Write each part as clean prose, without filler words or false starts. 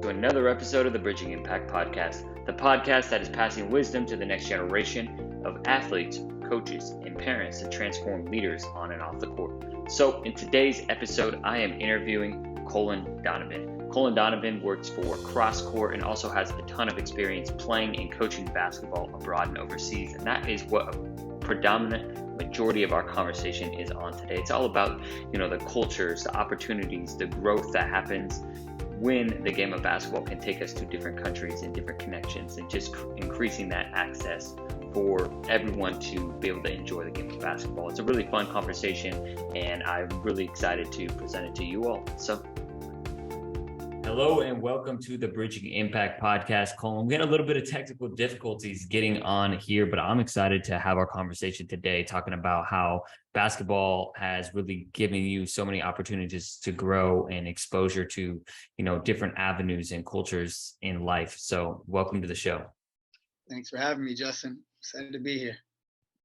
to another episode of the Bridging Impact Podcast, the podcast that is passing wisdom to the next generation of athletes, coaches, and parents to transform leaders on and off the court. So in today's episode, I am interviewing Cullen Donovan. Cullen Donovan works for Cross Court and also has a ton of experience playing and coaching basketball abroad and overseas, and that is what a predominant majority of our conversation is on today. It's all about, the cultures, the opportunities, the growth that happens when the game of basketball can take us to different countries and different connections, and just increasing that access for everyone to be able to enjoy the game of basketball. It's a really fun conversation, and I'm really excited to present it to you all. So, hello and welcome to the Bridging Impact Podcast. Cullen, we had a little bit of technical difficulties getting on here, but I'm excited to have our conversation today, talking about how basketball has really given you so many opportunities to grow and exposure to, different avenues and cultures in life. So welcome to the show. Thanks for having me, Justin. Excited to be here.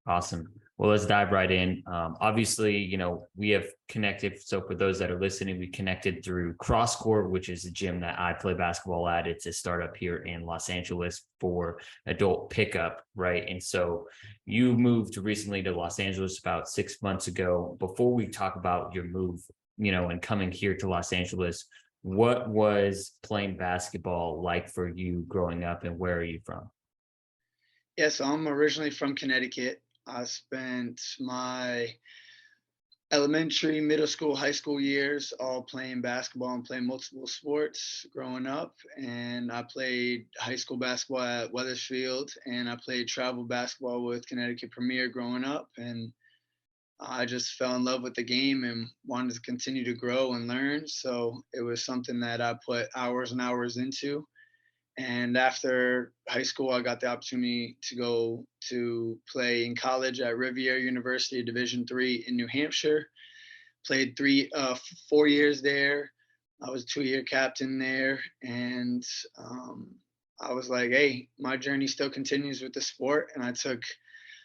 Awesome. Well, let's dive right in. Obviously, we have connected. So for those that are listening, we connected through Cross Court, which is a gym that I play basketball at. It's a startup here in Los Angeles for adult pickup, right? And so you moved recently to Los Angeles about 6 months ago. Before we talk about your move, and coming here to Los Angeles, what was playing basketball like for you growing up, and where are you from? Yeah, so I'm originally from Connecticut. I spent my elementary, middle school, high school years all playing basketball and playing multiple sports growing up. And I played high school basketball at Weathersfield, and I played travel basketball with Connecticut Premier growing up. And I just fell in love with the game and wanted to continue to grow and learn. So it was something that I put hours and hours into. And after high school, I got the opportunity to go to play in college at Riviera University, Division III in New Hampshire. Played 4 years there. I was a 2-year captain there. And I was like, hey, my journey still continues with the sport. And I took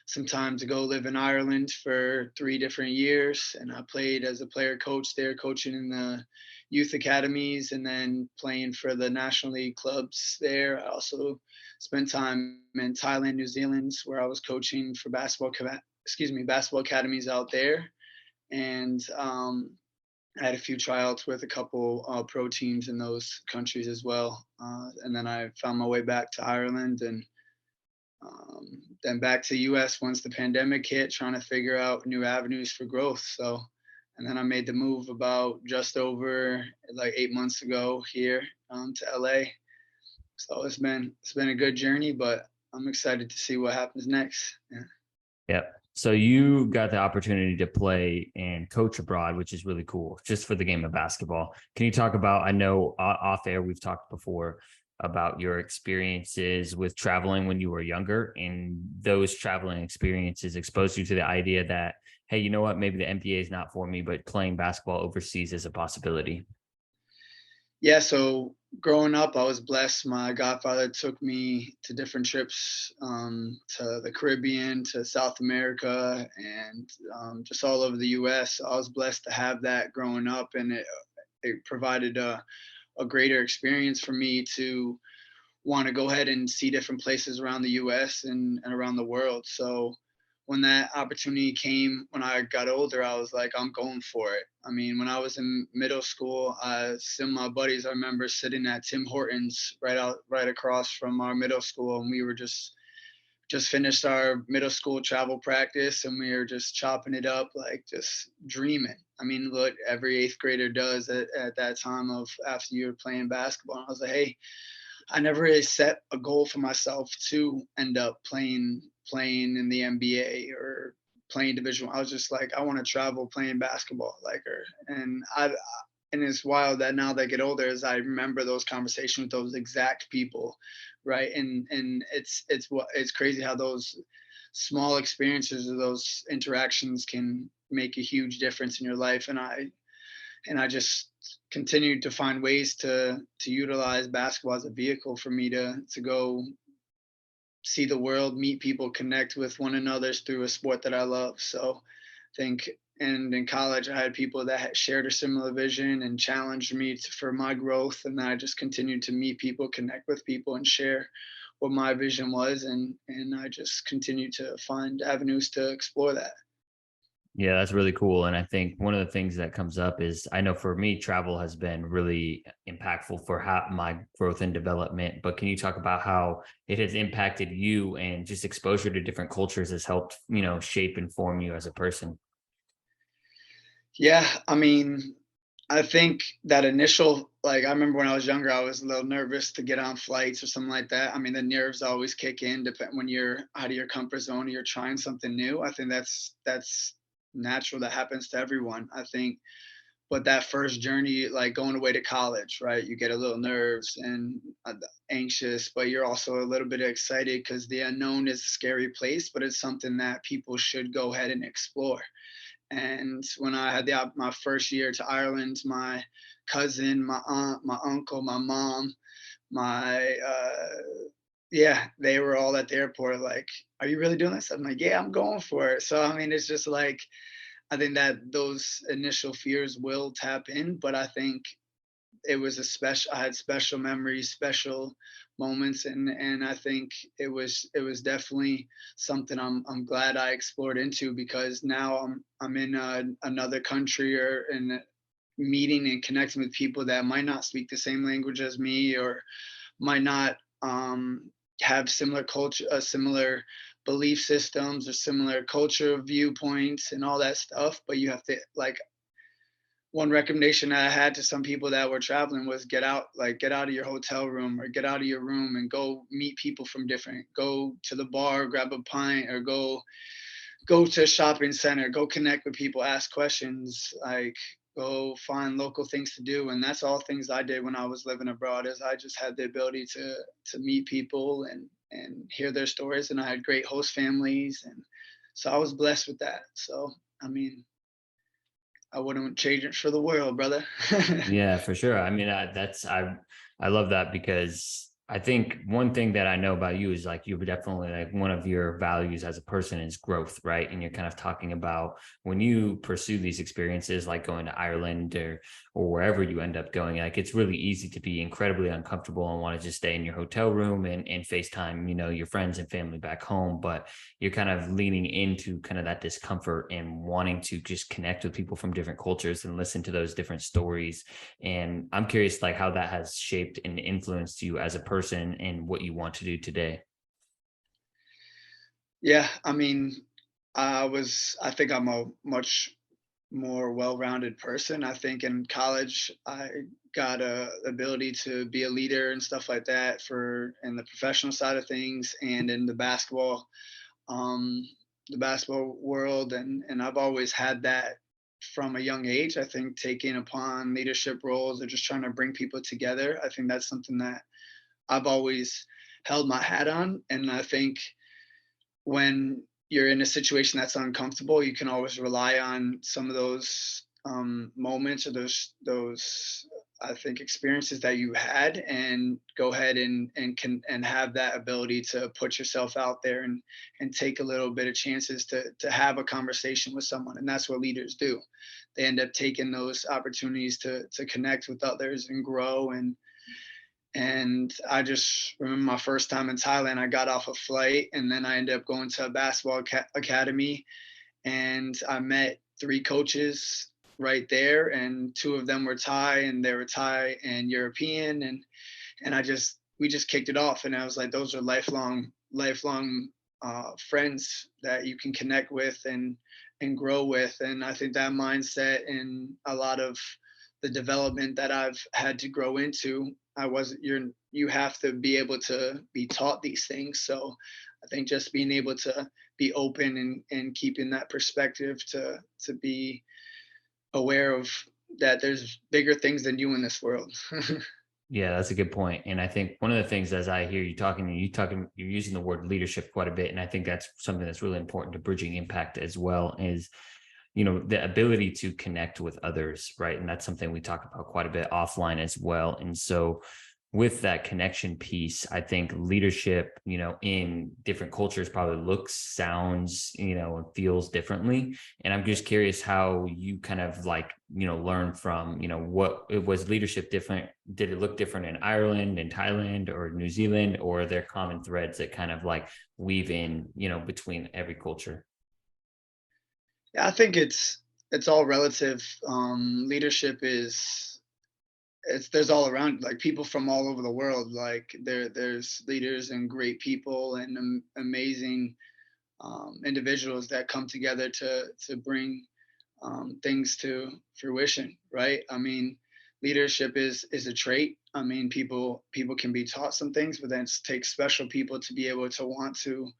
some time to go live in Ireland for 3 different years. And I played as a player coach there, coaching in the youth academies and then playing for the National League clubs there. I also spent time in Thailand, New Zealand, where I was coaching for basketball academies out there. And I had a few tryouts with a couple pro teams in those countries as well. And then I found my way back to Ireland, and then back to the US once the pandemic hit, trying to figure out new avenues for growth. And then I made the move about just over 8 months ago here to LA. So it's been a good journey, but I'm excited to see what happens next. Yeah. Yep. So you got the opportunity to play and coach abroad, which is really cool, just for the game of basketball. Can you talk about, I know off air, we've talked before about your experiences with traveling when you were younger, and those traveling experiences exposed you to the idea that, hey, you know what, maybe the NBA is not for me, but playing basketball overseas is a possibility. Yeah, so growing up, I was blessed. My godfather took me to different trips to the Caribbean, to South America, and just all over the US. I was blessed to have that growing up, and it provided a greater experience for me to want to go ahead and see different places around the US and around the world. So when that opportunity came, when I got older, I was like, I'm going for it. I mean, when I was in middle school, some of my buddies, I remember sitting at Tim Hortons right across from our middle school, and we were just finished our middle school travel practice, and we were just chopping it up, just dreaming. I mean, what every 8th grader does at that time of after you're playing basketball. And I was like, hey, I never really set a goal for myself to end up playing in the NBA or playing Division I. I was just like, I want to travel playing basketball like her. And it's wild that now that I get older, as I remember those conversations with those exact people, right? And it's crazy how those small experiences or those interactions can make a huge difference in your life. And I just continued to find ways to utilize basketball as a vehicle for me to go see the world, meet people, connect with one another through a sport that I love. So I think And in college, I had people that had shared a similar vision and challenged me for my growth. And I just continued to meet people, connect with people, and share what my vision was. And I just continued to find avenues to explore that. Yeah, that's really cool. And I think one of the things that comes up is I know for me, travel has been really impactful for how my growth and development. But can you talk about how it has impacted you and just exposure to different cultures has helped, shape and form you as a person? Yeah, I mean, I think that initial, like, I remember when I was younger, I was a little nervous to get on flights or something like that. I mean, the nerves always kick in when you're out of your comfort zone and you're trying something new. I think that's natural. That happens to everyone, I think. But that first journey, like going away to college, right? You get a little nerves and anxious, but you're also a little bit excited because the unknown is a scary place, but it's something that people should go ahead and explore. And when I had my first year to Ireland, my cousin, my aunt, my uncle, my mom, my yeah, they were all at the airport like, "Are you really doing this?" I'm like, "Yeah, I'm going for it." So I mean, it's just like I think that those initial fears will tap in, but I think it was a special. I had special memories, special moments, and I think it was definitely something I'm glad I explored into, because now I'm in another country or in meeting and connecting with people that might not speak the same language as me, or might not have similar culture, similar belief systems, or similar culture viewpoints and all that stuff. But you have to, like, one recommendation that I had to some people that were traveling was get out of your hotel room or get out of your room and go meet people from go to the bar, grab a pint, or go to a shopping center, go connect with people, ask questions, like go find local things to do. And that's all things I did when I was living abroad, is I just had the ability to meet people and hear their stories. And I had great host families, and so I was blessed with that. So I mean, I wouldn't change it for the world, brother. Yeah, for sure. I mean, I love that because I think one thing that I know about you is like you're definitely like one of your values as a person is growth, right? And you're kind of talking about when you pursue these experiences, like going to Ireland or wherever you end up going, like it's really easy to be incredibly uncomfortable and want to just stay in your hotel room and FaceTime, your friends and family back home. But you're kind of leaning into kind of that discomfort and wanting to just connect with people from different cultures and listen to those different stories. And I'm curious, like, how that has shaped and influenced you as a person and what you want to do today. Yeah, I mean, I think I'm a much more well-rounded person. I think in college I got a ability to be a leader and stuff like that for in the professional side of things and in um the basketball world, and I've always had that from a young age. I think taking upon leadership roles or just trying to bring people together, I think that's something that I've always held my hat on. And I think when you're in a situation that's uncomfortable, you can always rely on some of those moments or those I think experiences that you had, and go ahead and have that ability to put yourself out there and take a little bit of chances to have a conversation with someone. And that's what leaders do. They end up taking those opportunities to connect with others and grow. And I just remember my first time in Thailand, I got off a flight and then I ended up going to a basketball academy, and I met three coaches right there, and two of them were Thai, and they were Thai and European. And we just kicked it off. And I was like, those are lifelong friends that you can connect with and grow with. And I think that mindset and a lot of the development that I've had to grow into, you have to be able to be taught these things. So I think just being able to be open and keeping that perspective to be aware of that there's bigger things than you in this world. Yeah, that's a good point. And I think one of the things as I hear you're using the word leadership quite a bit. And I think that's something that's really important to bridging impact as well is, the ability to connect with others, right? And that's something we talk about quite a bit offline as well. And so with that connection piece, I think leadership, in different cultures probably looks, sounds, and feels differently. And I'm just curious how you kind of learn from, what it was leadership different. Did it look different in Ireland and Thailand or New Zealand, or are there common threads that kind of weave in, between every culture? Yeah, I think it's all relative. Leadership is there's all around, like people from all over the world. Like there's leaders and great people and amazing individuals that come together to bring things to fruition, right? I mean, leadership is a trait. I mean, people can be taught some things, but then it takes special people to be able to want to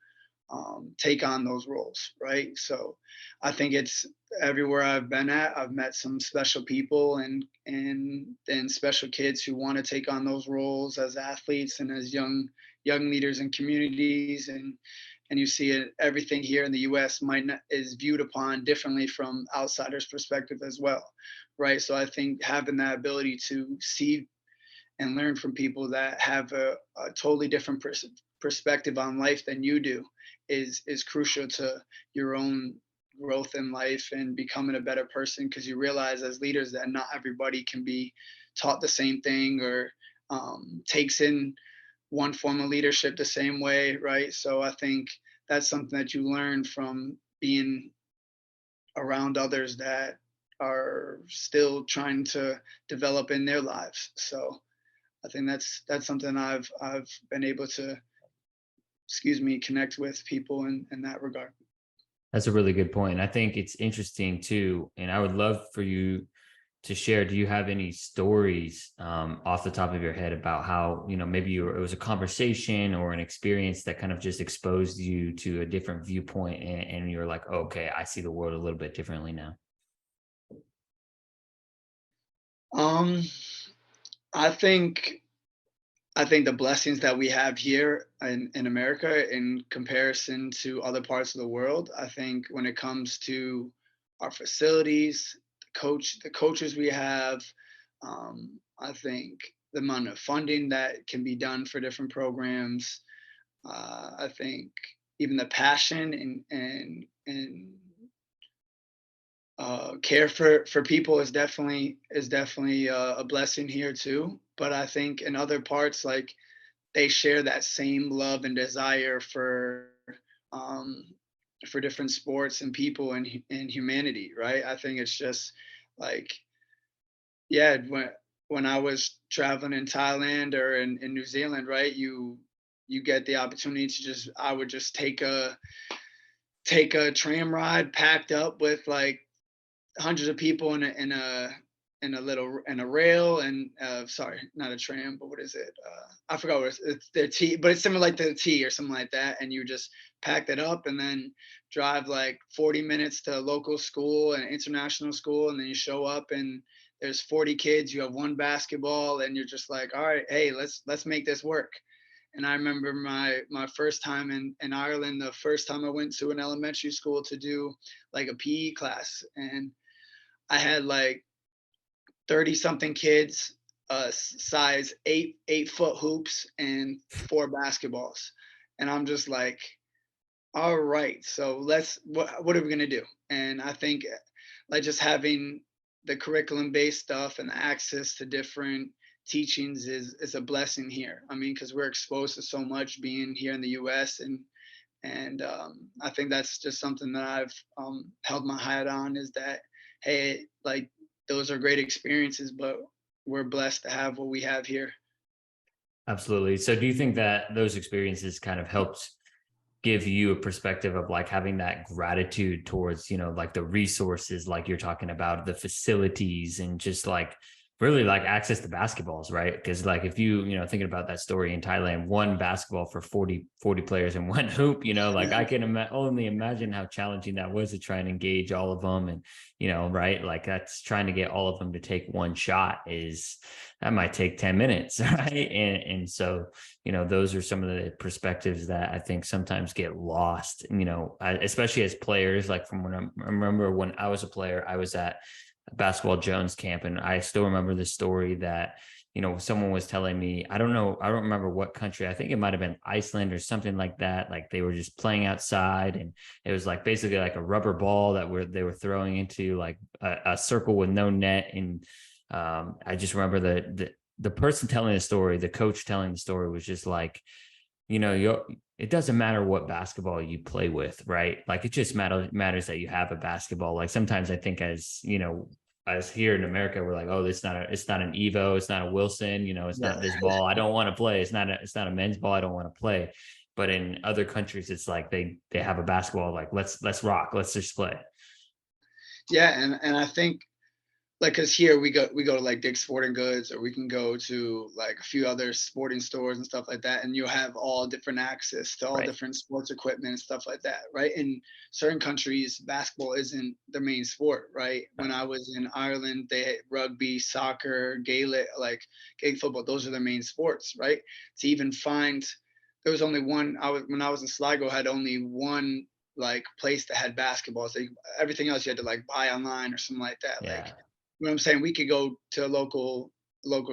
take on those roles, right? So I think it's everywhere I've been at, I've met some special people and special kids who want to take on those roles as athletes and as young leaders in communities. And you see it, everything here in the U.S. is viewed upon differently from outsiders' perspective as well, right? So I think having that ability to see and learn from people that have a totally different perspective on life than you do is crucial to your own growth in life and becoming a better person, because you realize as leaders that not everybody can be taught the same thing or takes in one form of leadership the same way, right? So I think that's something that you learn from being around others that are still trying to develop in their lives. So I think that's something I've been able to, connect with people in that regard. That's a really good point. I think it's interesting too, and I would love for you to share. Do you have any stories off the top of your head about how, maybe it was a conversation or an experience that kind of just exposed you to a different viewpoint, and you're like, oh, okay, I see the world a little bit differently now? Um, I think I think the blessings that we have here in America in comparison to other parts of the world, I think when it comes to our facilities, the coaches we have, I think the amount of funding that can be done for different programs, I think even the passion and care for people is definitely a blessing here too. But I think in other parts, like they share that same love and desire um, for different sports and people and humanity, right? I think it's just like, yeah, when I was traveling in Thailand or in New Zealand, right? You get the opportunity to I would just take a tram ride packed up with like hundreds of people in a rail and sorry, not a tram, but what is it? I forgot what it's the T, but it's similar like the T or something like that. And you just pack that up and then drive like 40 minutes to a local school and international school, and then you show up and there's 40 kids. You have one basketball, and you're just like, all right, hey, let's make this work. And I remember my first time in Ireland, the first time I went to an elementary school to do like a PE class, and I had like 30 something kids, size 8 foot hoops and 4 basketballs. And I'm just like, all right, so what are we gonna do? And I think like just having the curriculum based stuff and the access to different teachings is a blessing here. I mean, because we're exposed to so much being here in the US, and I think that's just something that I've held my hat on, is that hey, like those are great experiences, but we're blessed to have what we have here. Absolutely. So do you think that those experiences kind of helped give you a perspective of having that gratitude towards, the resources, like you're talking about, the facilities, and just really access to basketballs, right? Because if thinking about that story in Thailand, one basketball for 40 players and one hoop, I can only imagine how challenging that was to try and engage all of them. And, right, that's trying to get all of them to take one shot that might take 10 minutes, right? And so, those are some of the perspectives that I think sometimes get lost, especially as players. From when I remember when I was a player, I was at Basketball Jones camp, and I still remember the story that someone was telling me, I don't know, I don't remember what country. I think it might have been Iceland or something like that. Like they were just playing outside, and it was like basically like a rubber ball that they were throwing into like a circle with no net. And I just remember the person telling the story, the coach telling the story was just like, it doesn't matter what basketball you play with, right? Like it just matters that you have a basketball. Like sometimes I think as here in America, we're like, oh, it's not an Evo, it's not a Wilson, it's Yeah. not this ball. I don't want to play. It's not a men's ball. I don't want to play. But in other countries, it's like they have a basketball. Like let's rock. Let's just play. Yeah, and I think like because here we go to like Dick's Sporting Goods, or we can go to like a few other sporting stores and stuff like that, and you'll have all different access to all Right. different sports equipment and stuff like that, right? In certain countries, basketball isn't the main sport, right? When I was in Ireland, they had rugby, soccer, Gaelic, like Gaelic football. Those are the main sports, right? To even find, there was only one. When I was in Sligo, had only one like place that had basketballs. Everything else you had to like buy online or something like that. Like, Yeah. you know what I'm saying? We could go to a local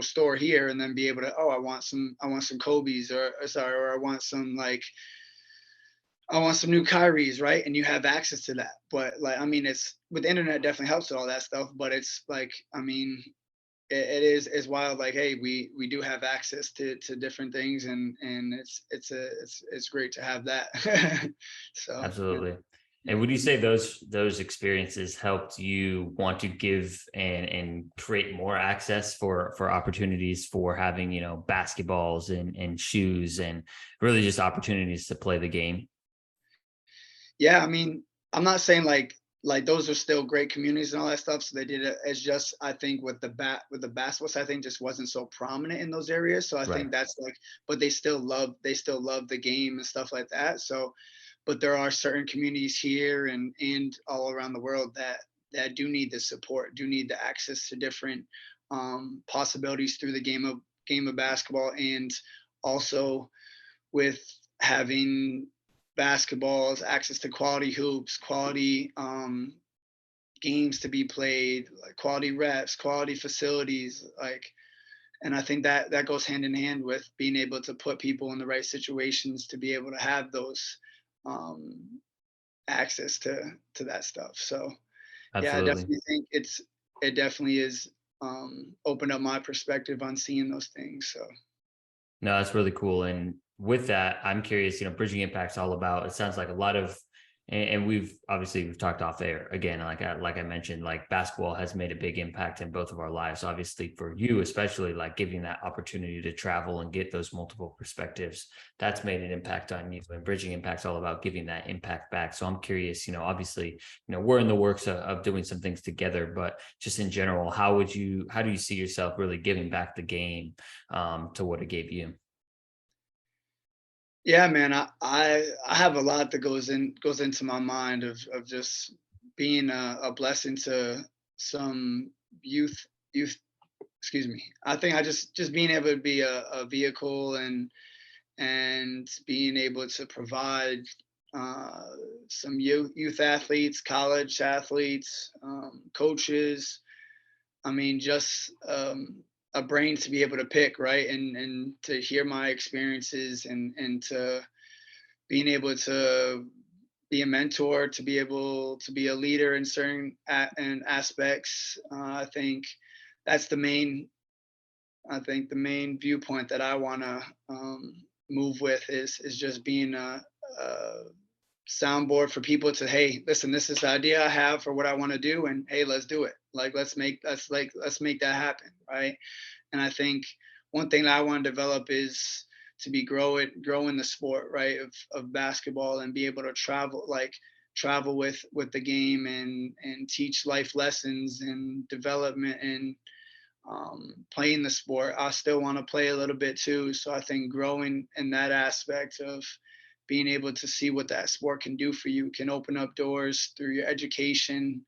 store here and then be able to, oh, I want some Kobe's, or sorry, or I want some new Kyries, right? And you have access to that. But like, I mean, it's with the internet definitely helps with all that stuff. But it's like, I mean, it is wild. Like, hey, we do have access to different things, and it's great to have that. So yeah. Absolutely. And Yeah. would you say those experiences helped you want to give and create more access for opportunities for having, basketballs and shoes and really just opportunities to play the game? Yeah, I mean, I'm not saying like those are still great communities and all that stuff. So they did it. It's just I think with the basketball side, I think just wasn't so prominent in those areas. So I Right. think that's like, but they still love the game and stuff like that. So, but there are certain communities here and all around the world that do need the support, do need the access to different possibilities through the game of basketball, and also with having basketballs, access to quality hoops, quality games to be played, like quality reps, quality facilities, like. And I think that goes hand in hand with being able to put people in the right situations to be able to have those um, access to that stuff. So yeah, I Absolutely. definitely think it definitely is opened up my perspective on seeing those things. So No, that's really cool. And with that, I'm curious, Bridging Impact's all about, it sounds like a lot of, and we've talked off air again, like I mentioned, like basketball has made a big impact in both of our lives. Obviously for you, especially like giving that opportunity to travel and get those multiple perspectives, that's made an impact on you. And Bridging Impact's all about giving that impact back. So I'm curious, obviously, we're in the works of doing some things together, but just in general, how do you see yourself really giving back the game to what it gave you? yeah, man, I have a lot that goes into my mind of just being a blessing to some youth. Excuse me. I think I just being able to be a vehicle and being able to provide uh, some youth athletes, college athletes, coaches. I mean, just a brain to be able to pick, right, and to hear my experiences and to being able to be a mentor, to be able to be a leader in certain aspects. I think that's the main. I think the main viewpoint that I want to move with is just being a soundboard for people to, hey, listen, this is the idea I have for what I want to do, and hey, let's do it. Like let's make that happen, right? And I think one thing that I want to develop is to be growing the sport, right, of basketball, and be able to travel with the game and teach life lessons and development and playing the sport. I still want to play a little bit too. So I think growing in that aspect of being able to see what that sport can do for you can open up doors through your education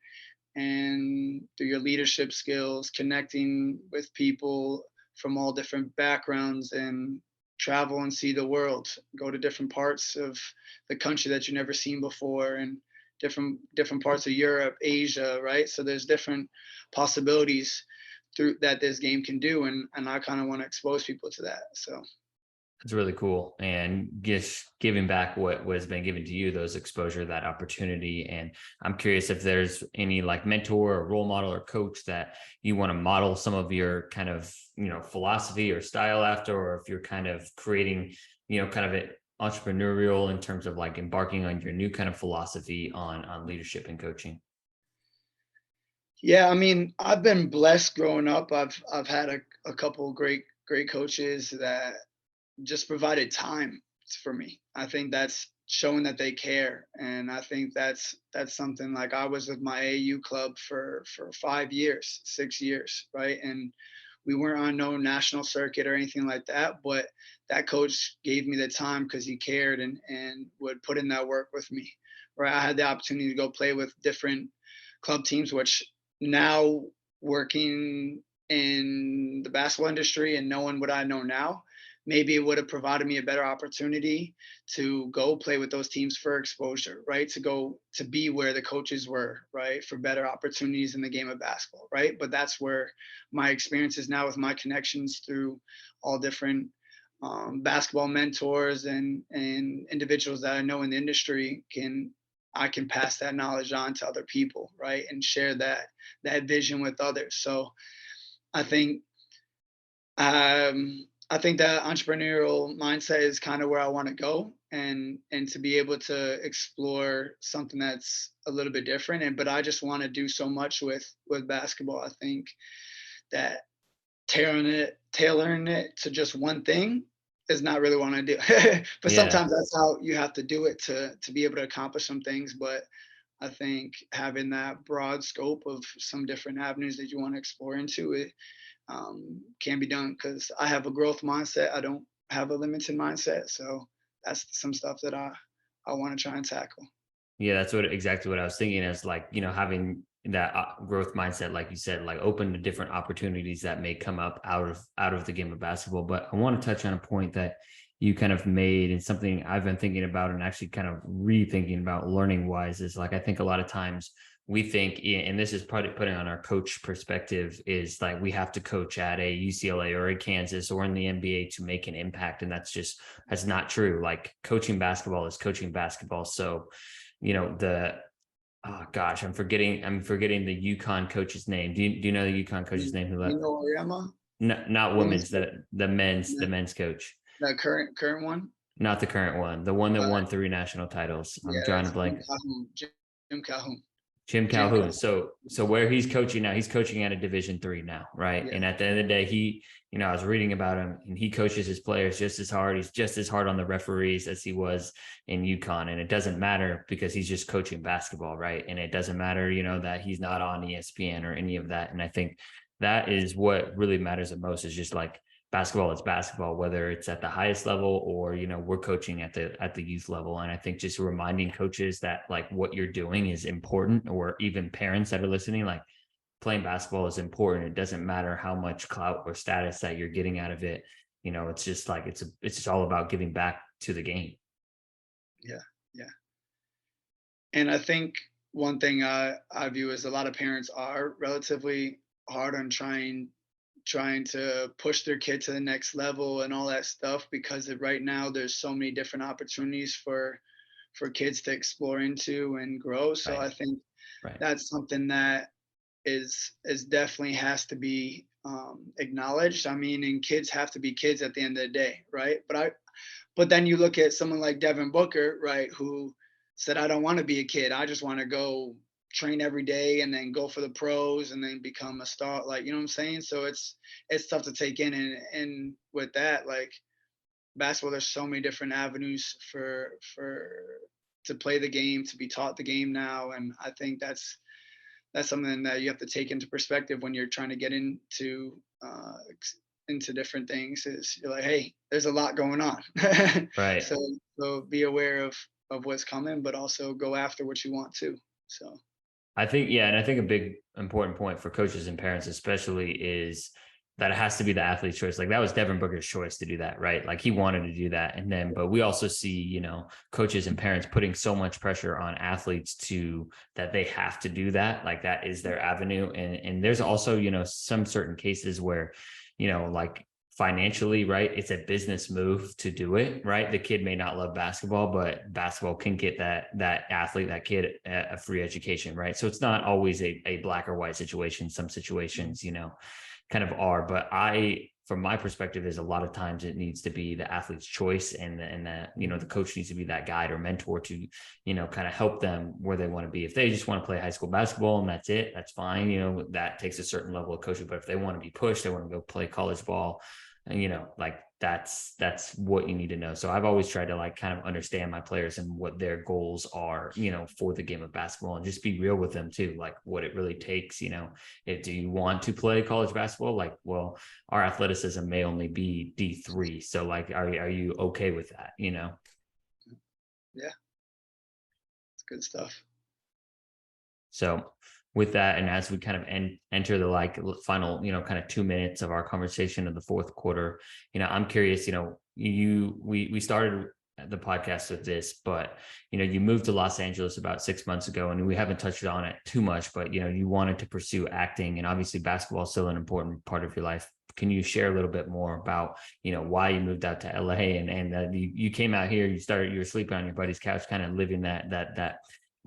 and through your leadership skills, connecting with people from all different backgrounds, and travel and see the world, go to different parts of the country that you've never seen before, and different parts of Europe, Asia, right? So there's different possibilities through that this game can do, and I kind of want to expose people to that. So It's really cool, and just giving back what has been given to you, those exposure, that opportunity. And I'm curious if there's any like mentor or role model or coach that you want to model some of your kind of, philosophy or style after, or if you're kind of creating, kind of an entrepreneurial in terms of like embarking on your new kind of philosophy on leadership and coaching. yeah, I mean, I've been blessed growing up. I've had a couple great coaches that just provided time for me. I think that's showing that they care, and I think that's something. Like, I was with my AU club for 5 years, 6 years, right? And we weren't on no national circuit or anything like that, but that coach gave me the time because he cared and would put in that work with me. Right, I had the opportunity to go play with different club teams, which now, working in the basketball industry and knowing what I know now, maybe it would have provided me a better opportunity to go play with those teams for exposure, right? To go to be where the coaches were, right? For better opportunities in the game of basketball, right? But that's where my experiences now, with my connections through all different basketball mentors and individuals that I know in the industry, I can pass that knowledge on to other people, right? And share that vision with others. So I think I think that entrepreneurial mindset is kind of where I want to go, and to be able to explore something that's a little bit different. And but I just want to do so much with basketball. I think that tailoring it to just one thing is not really what I do. But Yeah. sometimes that's how you have to do it to be able to accomplish some things. But I think having that broad scope of some different avenues that you want to explore into it, can be done, because I have a growth mindset. I don't have a limited mindset. So that's some stuff that I want to try and tackle. Yeah, that's exactly what I was thinking, is like, having that growth mindset, like you said, like open to different opportunities that may come up out of the game of basketball. But I want to touch on a point that you kind of made, and something I've been thinking about and actually kind of rethinking about learning wise, is like, I think a lot of times we think, and this is probably putting on our coach perspective, is like we have to coach at a UCLA or a Kansas or in the NBA to make an impact. And that's not true. Like, coaching basketball is coaching basketball. So, the oh gosh, I'm forgetting the UConn coach's name. Do you know the UConn coach's name who left? Nino Oriama, No, not women's women's, coach, the men's coach. the current one. Not the current one, the one that Uh, won 3 national titles. I'm yeah, drawing a it's blank. Jim Calhoun. Jim Jim Calhoun. Calhoun. So where he's coaching now, he's coaching at a Division III now, right? Yeah, And at the end of the day, I was reading about him, and he coaches his players just as hard. He's just as hard on the referees as he was in UConn. And it doesn't matter, because he's just coaching basketball, right? And it doesn't matter, that he's not on ESPN or any of that. And I think that is what really matters the most, is just like, basketball is basketball, whether it's at the highest level or, we're coaching at the youth level. And I think just reminding coaches that like what you're doing is important, or even parents that are listening, like, playing basketball is important. It doesn't matter how much clout or status that you're getting out of it. It's just like, it's just all about giving back to the game. yeah, yeah. And I think one thing I view is a lot of parents are relatively hard on trying to push their kid to the next level and all that stuff, because right now there's so many different opportunities for kids to explore into and grow. So Right. I think Right. that's something that is definitely has to be acknowledged. I mean, and kids have to be kids at the end of the day, right? But then you look at someone like Devin Booker, right, who said, I don't want to be a kid. I just want to go train every day and then go for the pros and then become a star. Like, you know what I'm saying? So it's tough to take in. And with that, like, basketball, there's so many different avenues for to play the game, to be taught the game now. And I think that's something that you have to take into perspective when you're trying to get into different things. Is you're like, hey, there's a lot going on. Right. So be aware of what's coming, but also go after what you want to. So I think, yeah, and I think a big important point for coaches and parents especially is that it has to be the athlete's choice. Like that was Devin Booker's choice to do that, right? Like he wanted to do that. And then, but we also see, you know, coaches and parents putting so much pressure on athletes to that they have to do that. Like that is their avenue. And there's also, you know, some certain cases where, you know, like financially, right, it's a business move to do it, right? The kid may not love basketball, but basketball can get that athlete, that kid, a free education, right? So it's not always a black or white situation. Some situations, you know, kind of are. But from my perspective, is a lot of times it needs to be the athlete's choice, and that, you know, the coach needs to be that guide or mentor to, you know, kind of help them where they want to be. If they just want to play high school basketball and that's it, that's fine. You know, that takes a certain level of coaching. But if they want to be pushed, they want to go play college ball, and, you know, like that's what you need to know. So I've always tried to like kind of understand my players and what their goals are, you know, for the game of basketball, and just be real with them too, like what it really takes. You know, do you want to play college basketball? Like, well, our athleticism may only be D3, so like, are you okay with that? You know? Yeah, it's good stuff. So with that, and as we kind of enter the like final, you know, kind of 2 minutes of our conversation of the fourth quarter, you know, I'm curious, you know, we started the podcast with this, but, you know, you moved to Los Angeles about 6 months ago, and we haven't touched on it too much, but, you know, you wanted to pursue acting, and obviously basketball is still an important part of your life. Can you share a little bit more about, you know, why you moved out to LA, and you came out here, you were sleeping on your buddy's couch, kind of living that,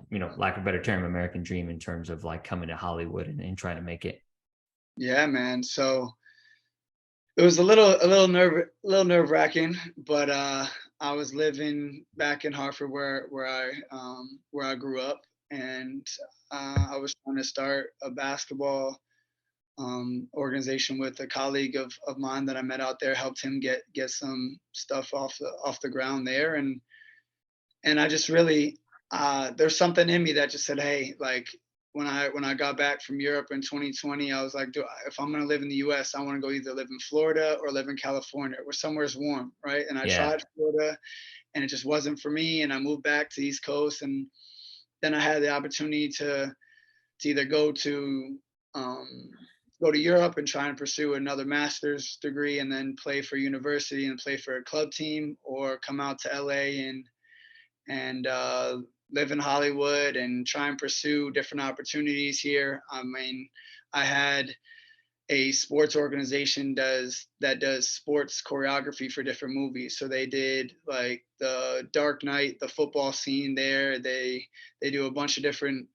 you know, lack of a better term, American dream, in terms of like coming to Hollywood and trying to make it? Yeah, man. So it was a little nerve wracking, but I was living back in Hartford where I grew up, and I was trying to start a basketball organization with a colleague of mine that I met out there. Helped him get some stuff off the ground there, and I just really there's something in me that just said, hey, like when I got back from Europe in 2020, I was like, if I'm gonna live in the U.S., I want to go either live in Florida or live in California, where somewhere's warm, right? And I Yeah. tried Florida, and it just wasn't for me, and I moved back to the East Coast, and then I had the opportunity to either um, go to Europe and try and pursue another master's degree, and then play for university and play for a club team, or come out to LA and live in Hollywood and try and pursue different opportunities here. I mean, I had a sports organization that does sports choreography for different movies. So they did like the Dark Knight, the football scene there. They do a bunch of different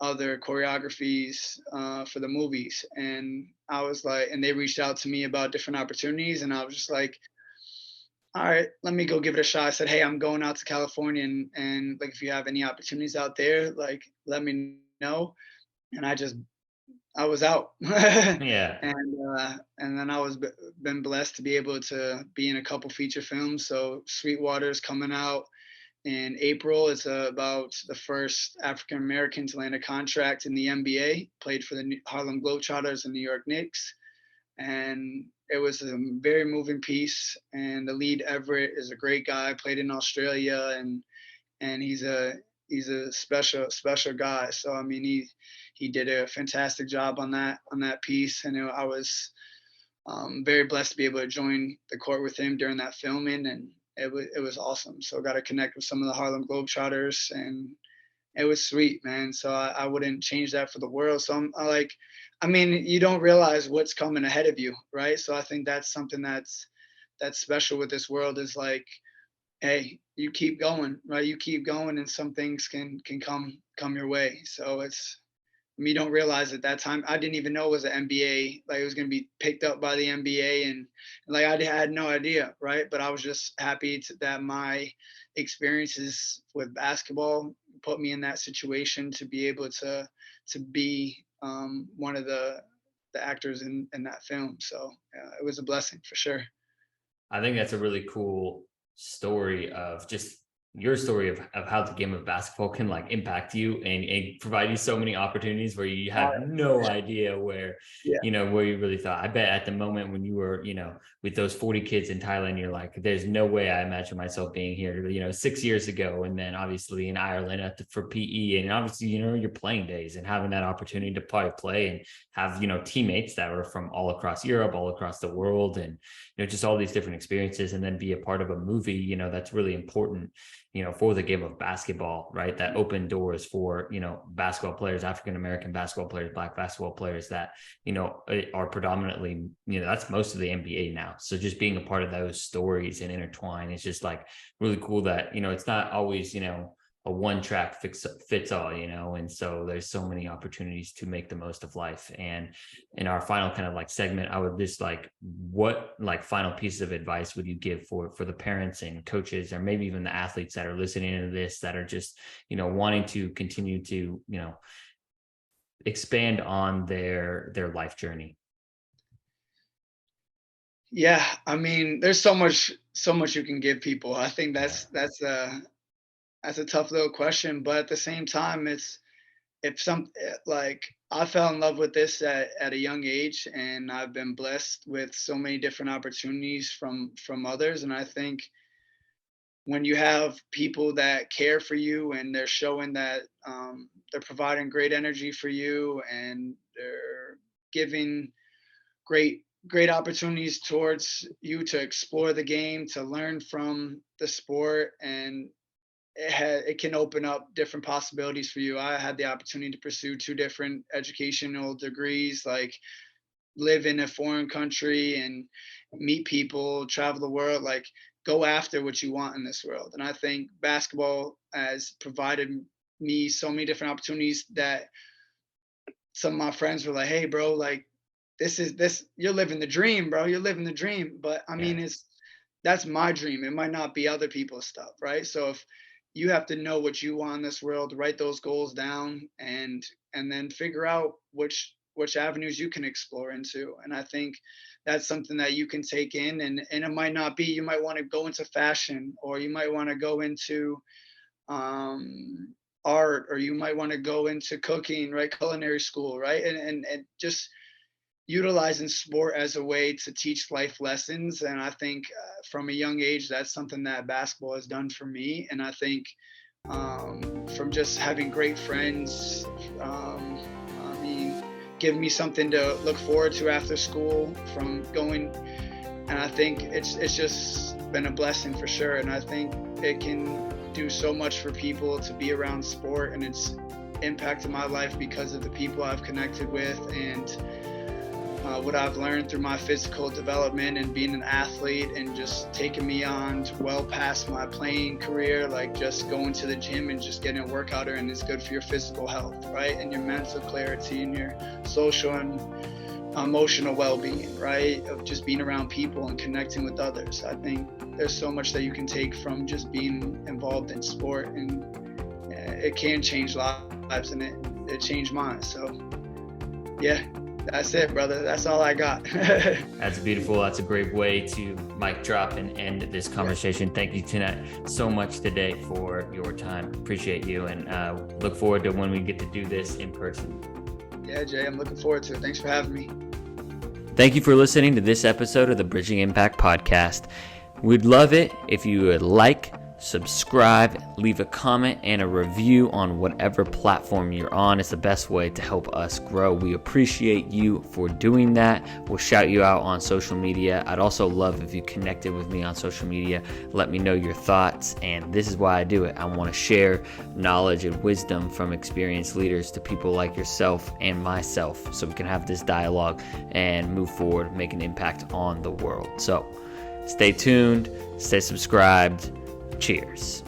other choreographies for the movies. And I was like, and they reached out to me about different opportunities, and I was just like, all right, let me go give it a shot. I said, hey, I'm going out to California, and like if you have any opportunities out there, like let me know. And I was out, Yeah. and then been blessed to be able to be in a couple feature films. So Sweetwater's coming out in April. It's about the first African American to land a contract in the NBA. Played for the Harlem Globetrotters and New York Knicks, and it was a very moving piece. And the lead, Everett, is a great guy. Played in Australia, and he's a special guy. So I mean, he did a fantastic job on that piece, and I was very blessed to be able to join the court with him during that filming, and it was awesome. So I got to connect with some of the Harlem Globetrotters, and it was sweet, man. So I wouldn't change that for the world. So I mean, you don't realize what's coming ahead of you, right? So I think that's something that's special with this world, is like, hey, you keep going, right? You keep going, and some things can come your way. So you don't realize at that time, I didn't even know it was an NBA, like it was going to be picked up by the NBA, and like I had no idea, right? But I was just happy that my experiences with basketball put me in that situation to be able to be one of the actors in that film. So it was a blessing for sure. I think that's a really cool story of just your story of how the game of basketball can like impact you and provide you so many opportunities where you have no idea where, Yeah. where you really thought. I bet at the moment when you were, with those 40 kids in Thailand, you're like, there's no way I imagine myself being here, 6 years ago. And then obviously in Ireland for PE, and obviously, your playing days and having that opportunity to probably play and have, teammates that were from all across Europe, all across the world, and, just all these different experiences, and then be a part of a movie, that's really important, for the game of basketball, right? That opened doors for, basketball players, African-American basketball players, Black basketball players that, are predominantly, that's most of the NBA now. So just being a part of those stories and intertwine is just like really cool that, it's not always, a one track fits all, and so there's so many opportunities to make the most of life. And in our final kind of like segment, I would just like, what like final pieces of advice would you give for the parents and coaches, or maybe even the athletes that are listening to this, that are just, wanting to continue to, expand on their life journey? Yeah, I mean, there's so much you can give people. I think that's a tough little question, but at the same time, it's if some like I fell in love with this at a young age, and I've been blessed with so many different opportunities from others. And I think when you have people that care for you and they're showing that they're providing great energy for you, and they're giving great opportunities towards you to explore the game, to learn from the sport, and it can open up different possibilities for you. I had the opportunity to pursue two different educational degrees, like live in a foreign country and meet people, travel the world, like go after what you want in this world. And I think basketball has provided me so many different opportunities that some of my friends were like, "Hey, bro, like this you're living the dream, bro. You're living the dream." But I mean, that's my dream. It might not be other people's stuff, right? So if you have to know what you want in this world, write those goals down, and then figure out which avenues you can explore into. And I think that's something that you can take in, and it might not be, you might want to go into fashion, or you might want to go into art, or you might want to go into cooking, right? Culinary school, right? And just utilizing sport as a way to teach life lessons. And I think from a young age, that's something that basketball has done for me. And I think from just having great friends, I mean, giving me something to look forward to after school from going. And I think it's just been a blessing for sure. And I think it can do so much for people to be around sport, and it's impacted my life because of the people I've connected with, and what I've learned through my physical development and being an athlete, and just taking me on well past my playing career, like just going to the gym and just getting a workout in is good for your physical health, right? And your mental clarity and your social and emotional well-being, right? Of just being around people and connecting with others. I think there's so much that you can take from just being involved in sport, and it can change lives, and it changed mine. So yeah, that's it, brother. That's all I got. That's beautiful. That's a great way to mic drop and end this conversation. Thank you, Tinette, so much today for your time. Appreciate you, and look forward to when we get to do this in person. Yeah, Jay, I'm looking forward to it. Thanks for having me. Thank you for listening to this episode of the Bridging Impact Podcast. We'd love it if you would like, subscribe, leave a comment and a review on whatever platform you're on. It's the best way to help us grow. We appreciate you for doing that. We'll shout you out on social media. I'd also love if you connected with me on social media. Let me know your thoughts. And this is why I do it. I want to share knowledge and wisdom from experienced leaders to people like yourself and myself, so we can have this dialogue and move forward, make an impact on the world. So stay tuned, stay subscribed. Cheers.